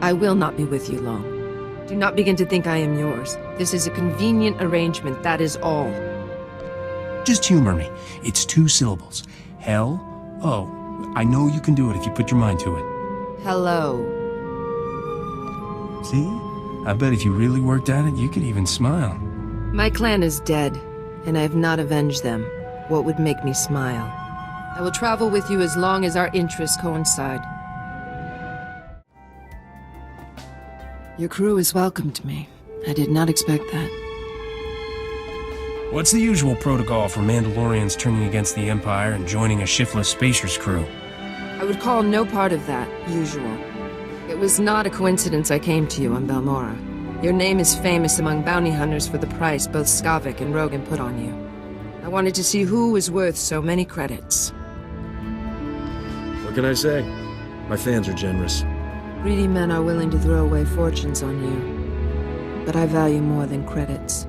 I will not be with you long. Do not begin to think I am yours. This is a convenient arrangement, that is all. Just humor me. It's 2 syllables. Hell-oh. I know you can do it if you put your mind to it. Hello. See? I bet if you really worked at it, you could even smile. My clan is dead, and I have not avenged them. What would make me smile? I will travel with you as long as our interests coincide. Your crew has welcomed me. I did not expect that. What's the usual protocol for Mandalorians turning against the Empire and joining a shiftless spacer's crew? I would call no part of that usual. It was not a coincidence I came to you on Balmora. Your name is famous among bounty hunters for the price both Skavik and Rogan put on you. I wanted to see who was worth so many credits. What can I say? My fans are generous. Greedy men are willing to throw away fortunes on you. But I value more than credits.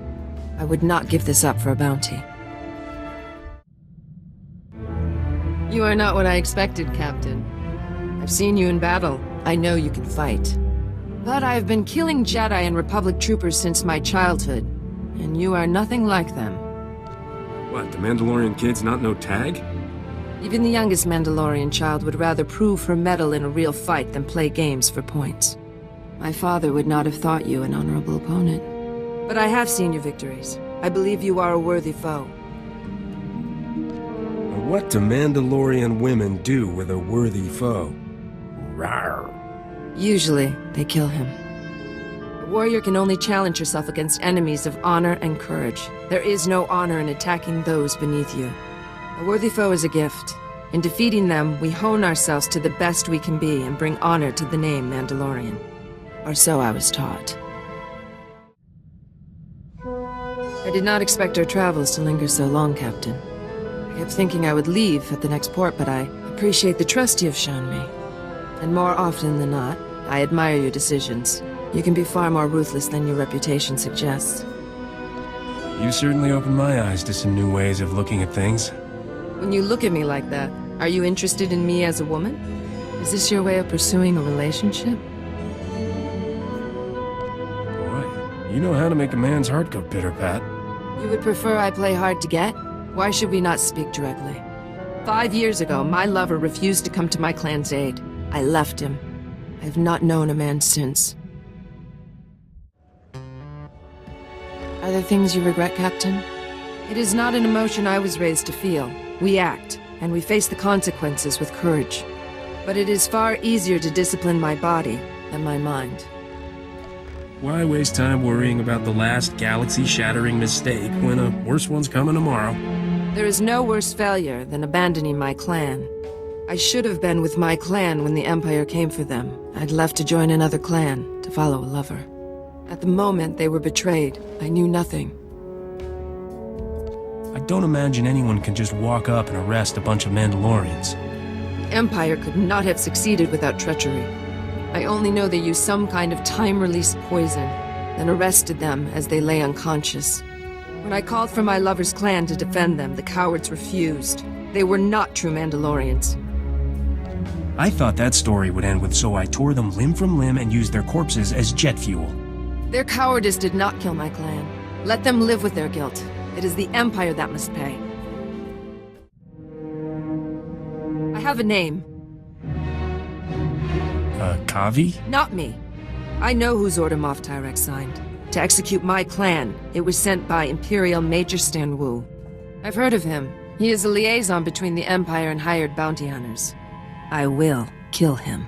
I would not give this up for a bounty. You are not what I expected, Captain. I've seen you in battle. I know you can fight. But I've been killing Jedi and Republic troopers since my childhood, and you are nothing like them. What, the Mandalorian kids not know tag? Even the youngest Mandalorian child would rather prove her mettle in a real fight than play games for points. My father would not have thought you an honorable opponent. But I have seen your victories. I believe you are a worthy foe. What do Mandalorian women do with a worthy foe? Rawr. Usually, they kill him. A warrior can only challenge herself against enemies of honor and courage. There is no honor in attacking those beneath you. A worthy foe is a gift. In defeating them, we hone ourselves to the best we can be and bring honor to the name Mandalorian. Or so I was taught. I did not expect our travels to linger so long, Captain. I kept thinking I would leave at the next port, but I appreciate the trust you have shown me. And more often than not, I admire your decisions. You can be far more ruthless than your reputation suggests. You certainly opened my eyes to some new ways of looking at things. When you look at me like that, are you interested in me as a woman? Is this your way of pursuing a relationship? Boy, you know how to make a man's heart go pitter-pat. You would prefer I play hard to get? Why should we not speak directly? 5 years ago, my lover refused to come to my clan's aid. I left him. I have not known a man since. Are there things you regret, Captain? It is not an emotion I was raised to feel. We act, and we face the consequences with courage. But it is far easier to discipline my body than my mind. Why waste time worrying about the last galaxy-shattering mistake when a worse one's coming tomorrow? There is no worse failure than abandoning my clan. I should have been with my clan when the Empire came for them. I'd left to join another clan, to follow a lover. At the moment they were betrayed, I knew nothing. I don't imagine anyone can just walk up and arrest a bunch of Mandalorians. The Empire could not have succeeded without treachery. I only know they used some kind of time-released poison, then arrested them as they lay unconscious. When I called for my lover's clan to defend them, the cowards refused. They were not true Mandalorians. I thought that story would end with so I tore them limb from limb and used their corpses as jet fuel. Their cowardice did not kill my clan. Let them live with their guilt. It is the Empire that must pay. I have a name. Akaavi? Not me. I know whose order Moff Tyrek signed. To execute my clan, it was sent by Imperial Major Stan Wu. I've heard of him. He is a liaison between the Empire and hired bounty hunters. I will kill him.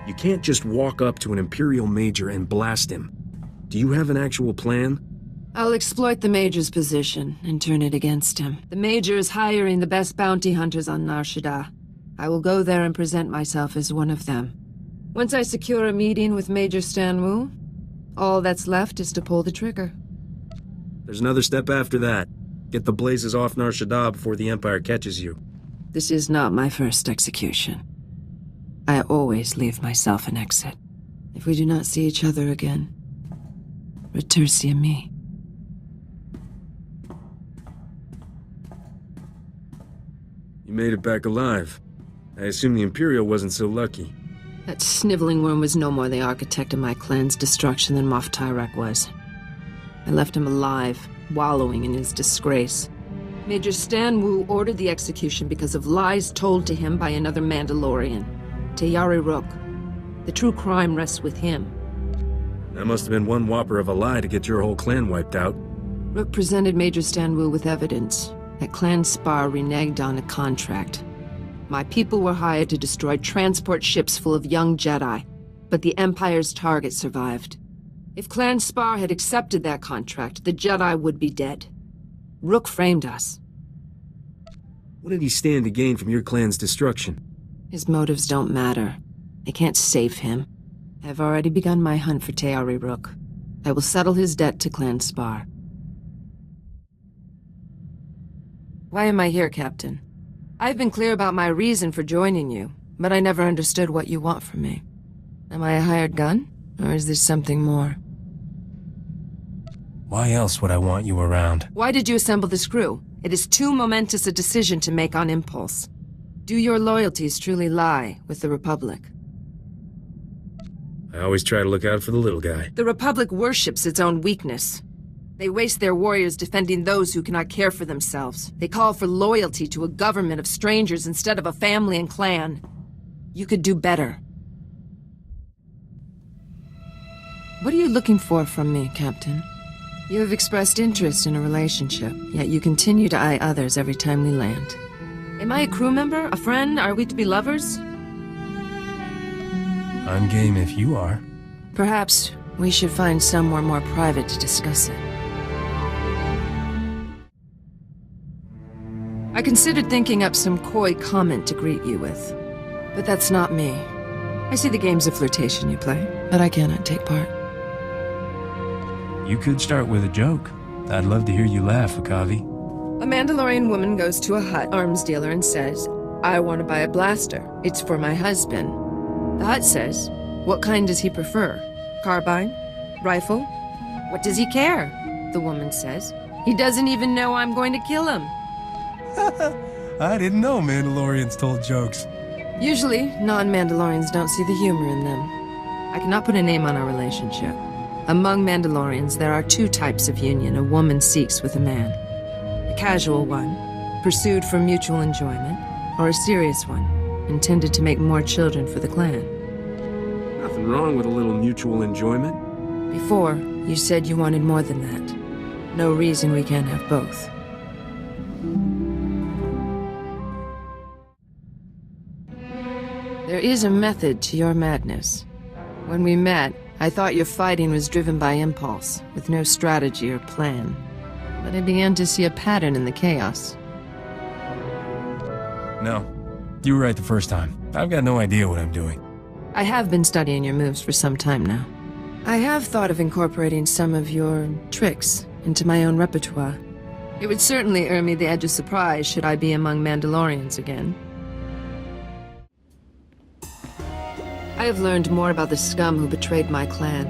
You can't just walk up to an Imperial Major and blast him. Do you have an actual plan? I'll exploit the Major's position and turn it against him. The Major is hiring the best bounty hunters on Nar Shaddaa. I will go there and present myself as one of them. Once I secure a meeting with Major Stan Wu, all that's left is to pull the trigger. There's another step after that. Get the blazes off Nar Shaddaa before the Empire catches you. This is not my first execution. I always leave myself an exit. If we do not see each other again, retursia me. You made it back alive. I assume the Imperial wasn't so lucky. That sniveling worm was no more the architect of my clan's destruction than Moff Tyrek was. I left him alive, wallowing in his disgrace. Major Stan Wu ordered the execution because of lies told to him by another Mandalorian, Tayari Rook. The true crime rests with him. That must have been one whopper of a lie to get your whole clan wiped out. Rook presented Major Stan Wu with evidence that Clan Spar reneged on a contract. My people were hired to destroy transport ships full of young Jedi, but the Empire's target survived. If Clan Spar had accepted that contract, the Jedi would be dead. Rook framed us. What did he stand to gain from your clan's destruction? His motives don't matter. They can't save him. I've already begun my hunt for Tayari Rook. I will settle his debt to Clan Spar. Why am I here, Captain? I've been clear about my reason for joining you, but I never understood what you want from me. Am I a hired gun, or is there something more? Why else would I want you around? Why did you assemble this crew? It is too momentous a decision to make on impulse. Do your loyalties truly lie with the Republic? I always try to look out for the little guy. The Republic worships its own weakness. They waste their warriors defending those who cannot care for themselves. They call for loyalty to a government of strangers instead of a family and clan. You could do better. What are you looking for from me, Captain? You have expressed interest in a relationship, yet you continue to eye others every time we land. Am I a crew member? A friend? Are we to be lovers? I'm game if you are. Perhaps we should find somewhere more private to discuss it. I considered thinking up some coy comment to greet you with, but that's not me. I see the games of flirtation you play, but I cannot take part. You could start with a joke. I'd love to hear you laugh, Akaavi. A Mandalorian woman goes to a Hutt arms dealer and says, "I want to buy a blaster. It's for my husband." The Hutt says, "What kind does he prefer? Carbine? Rifle? What does he care?" The woman says, "He doesn't even know I'm going to kill him." I didn't know Mandalorians told jokes. Usually, non-Mandalorians don't see the humor in them. I cannot put a name on our relationship. Among Mandalorians, there are two types of union a woman seeks with a man. A casual one, pursued for mutual enjoyment, or a serious one, intended to make more children for the clan. Nothing wrong with a little mutual enjoyment. Before, you said you wanted more than that. No reason we can't have both. There is a method to your madness. When we met, I thought your fighting was driven by impulse, with no strategy or plan. But I began to see a pattern in the chaos. No, you were right the first time. I've got no idea what I'm doing. I have been studying your moves for some time now. I have thought of incorporating some of your tricks into my own repertoire. It would certainly earn me the edge of surprise should I be among Mandalorians again. I have learned more about the scum who betrayed my clan.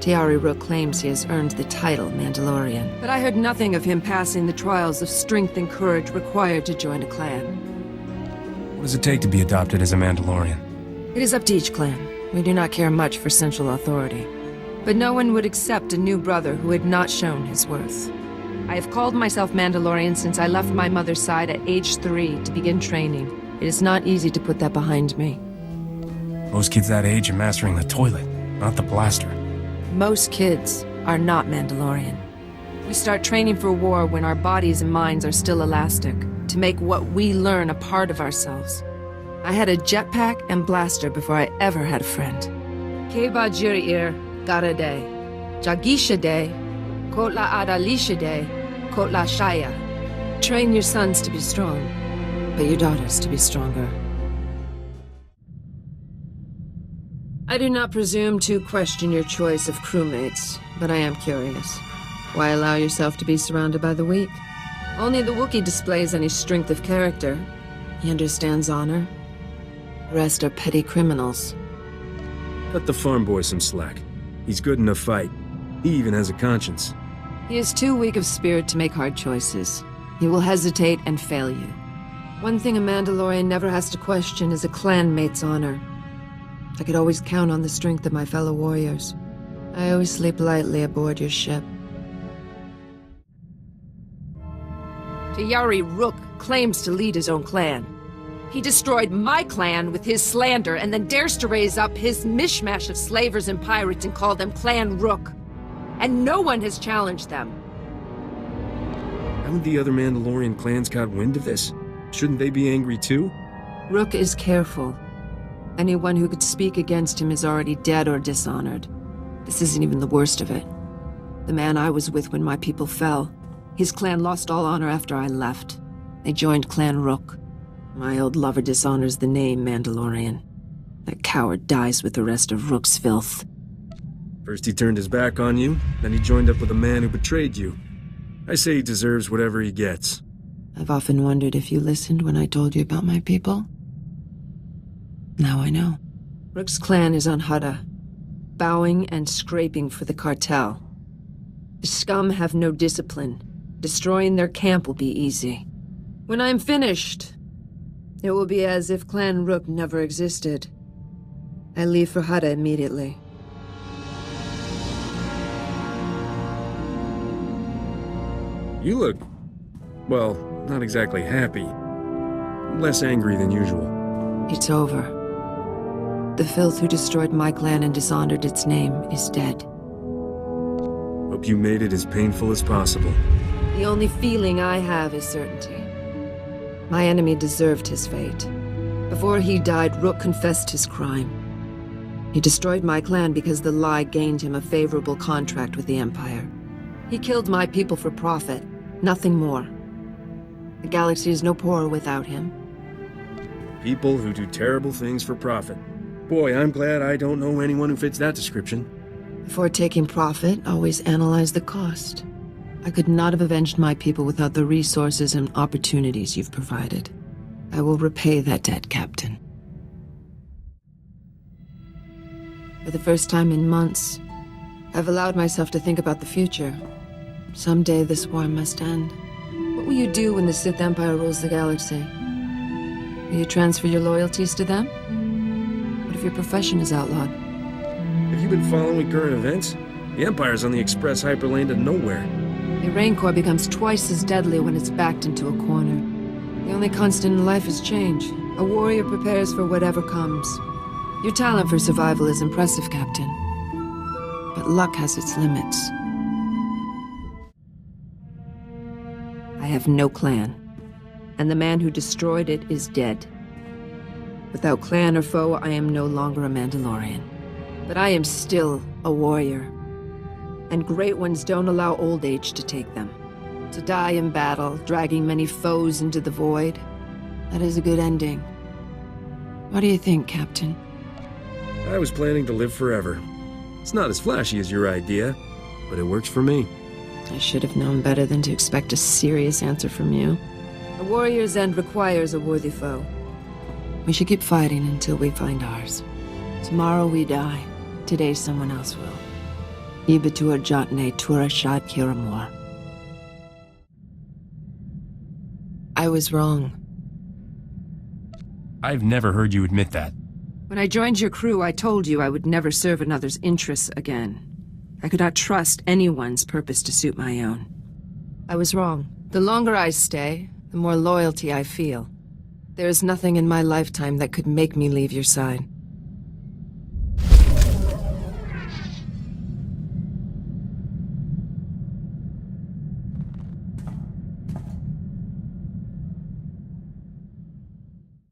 Tayari Rook claims he has earned the title Mandalorian, but I heard nothing of him passing the trials of strength and courage required to join a clan. What does it take to be adopted as a Mandalorian? It is up to each clan. We do not care much for central authority. But no one would accept a new brother who had not shown his worth. I have called myself Mandalorian since I left my mother's side at age 3 to begin training. It is not easy to put that behind me. Most kids that age are mastering the toilet, not the blaster. Most kids are not Mandalorian. We start training for war when our bodies and minds are still elastic, to make what we learn a part of ourselves. I had a jetpack and blaster before I ever had a friend. Keba Jirir Garade, Jagisha De, Kotla Adalisha De, Kotla Shaya. Train your sons to be strong, but your daughters to be stronger. I do not presume to question your choice of crewmates, but I am curious. Why allow yourself to be surrounded by the weak? Only the Wookiee displays any strength of character. He understands honor. The rest are petty criminals. Cut the farm boy some slack. He's good in a fight. He even has a conscience. He is too weak of spirit to make hard choices. He will hesitate and fail you. One thing a Mandalorian never has to question is a clanmate's honor. I could always count on the strength of my fellow warriors. I always sleep lightly aboard your ship. Tayari Rook claims to lead his own clan. He destroyed my clan with his slander and then dares to raise up his mishmash of slavers and pirates and call them Clan Rook. And no one has challenged them. Haven't the other Mandalorian clans got wind of this? Shouldn't they be angry too? Rook is careful. Anyone who could speak against him is already dead or dishonored. This isn't even the worst of it. The man I was with when my people fell, his clan lost all honor after I left. They joined Clan Rook. My old lover dishonors the name Mandalorian. That coward dies with the rest of Rook's filth. First he turned his back on you, then he joined up with a man who betrayed you. I say he deserves whatever he gets. I've often wondered if you listened when I told you about my people. Now I know. Rook's clan is on Hutta, bowing and scraping for the cartel. The scum have no discipline. Destroying their camp will be easy. When I'm finished, it will be as if Clan Rook never existed. I leave for Hutta immediately. You look, well, not exactly happy. Less angry than usual. It's over. The filth who destroyed my clan and dishonored its name is dead. Hope you made it as painful as possible. The only feeling I have is certainty. My enemy deserved his fate. Before he died, Rook confessed his crime. He destroyed my clan because the lie gained him a favorable contract with the Empire. He killed my people for profit, nothing more. The galaxy is no poorer without him. People who do terrible things for profit. Boy, I'm glad I don't know anyone who fits that description. Before taking profit, always analyze the cost. I could not have avenged my people without the resources and opportunities you've provided. I will repay that debt, Captain. For the first time in months, I've allowed myself to think about the future. Someday this war must end. What will you do when the Sith Empire rules the galaxy? Will you transfer your loyalties to them? What if your profession is outlawed? Have you been following current events? The Empire's on the express hyperlane to nowhere. The Rancor becomes twice as deadly when it's backed into a corner. The only constant in life is change. A warrior prepares for whatever comes. Your talent for survival is impressive, Captain. But luck has its limits. I have no clan, and the man who destroyed it is dead. Without clan or foe, I am no longer a Mandalorian. But I am still a warrior. And great ones don't allow old age to take them. To die in battle, dragging many foes into the void, that is a good ending. What do you think, Captain? I was planning to live forever. It's not as flashy as your idea, but it works for me. I should have known better than to expect a serious answer from you. A warrior's end requires a worthy foe. We should keep fighting until we find ours. Tomorrow we die. Today someone else will. Ibatur Jotne Tura Shad Kiramor. I was wrong. I've never heard you admit that. When I joined your crew, I told you I would never serve another's interests again. I could not trust anyone's purpose to suit my own. I was wrong. The longer I stay, the more loyalty I feel. There is nothing in my lifetime that could make me leave your side.